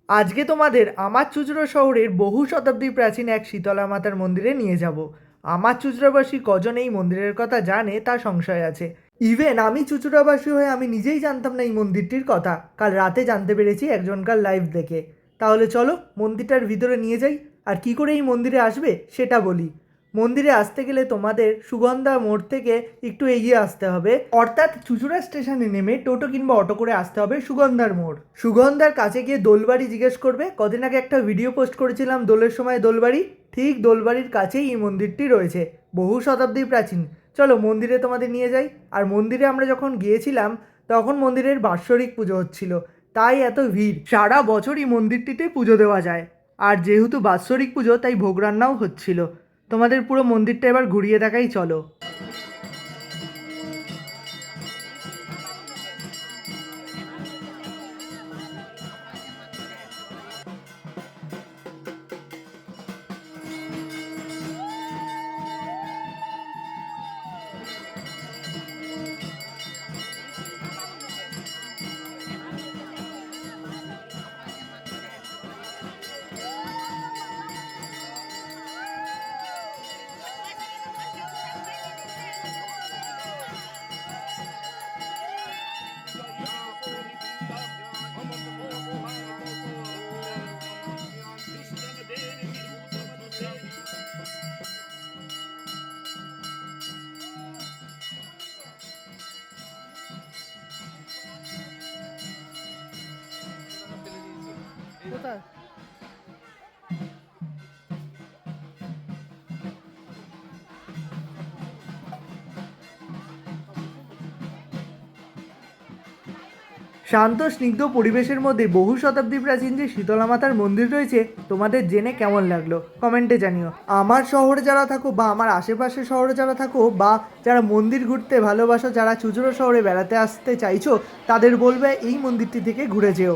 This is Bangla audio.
আজকে তোমাদের আমার চুঁচুড়া শহরের বহু শতাব্দী প্রাচীন এক শীতলা মাতার মন্দিরে নিয়ে যাব। আমার চুঁচুড়াবাসী কজন এই মন্দিরের কথা জানে তা সংশয় আছে। ইভেন আমি চুঁচুড়াবাসী হয়ে আমি নিজেই জানতাম না এই মন্দিরটির কথা, কাল রাতে জানতে পেরেছি একজনকার লাইভ দেখে। তাহলে চলো মন্দিরটার ভিতরে নিয়ে যাই, আর কি করে এই মন্দিরে আসবে সেটা বলি। মন্দিরে আসতে গেলে তোমাদের সুগন্ধা মোড় থেকে একটু এগিয়ে আসতে হবে, অর্থাৎ চুঁচুড়া স্টেশনে নেমে টোটো কিংবা অটো করে আসতে হবে সুগন্ধার মোড়। সুগন্ধার কাছে গিয়ে দোলবাড়ি জিজ্ঞেস করবে। কদিন আগে একটা ভিডিও পোস্ট করেছিলাম দোলের সময় দোলবাড়ি, ঠিক দোলবাড়ির কাছেই এই মন্দিরটি রয়েছে, বহু শতাব্দী প্রাচীন। চলো মন্দিরে তোমাদের নিয়ে যাই। আর মন্দিরে আমরা যখন গিয়েছিলাম তখন মন্দিরের বাৎসরিক পুজো হচ্ছিল, তাই এত ভিড়। সারা বছরই মন্দিরটিতে পুজো দেওয়া যায়, আর যেহেতু বাৎসরিক পুজো তাই ভোগ রান্নাও হচ্ছিল। তোমাদের পুরো মন্দিরটা এবার ঘুরিয়ে দেখাই, চলো। কোথায়? শান্ত স্নিগ্ধ পরিবেশের মধ্যে বহু শতাব্দী প্রাচীন যে শীতলা মাতার মন্দির রয়েছে, তোমাদের জেনে কেমন লাগলো কমেন্টে জানিও। আমার শহরে যারা থাকো বা আমার আশেপাশের শহরে যারা থাকো বা যারা মন্দির ঘুরতে ভালোবাসো, যারা চুঁচুড়া শহরে বেড়াতে আসতে চাইছো, তাদের বলবে এই মন্দিরটি থেকে ঘুরে যেও।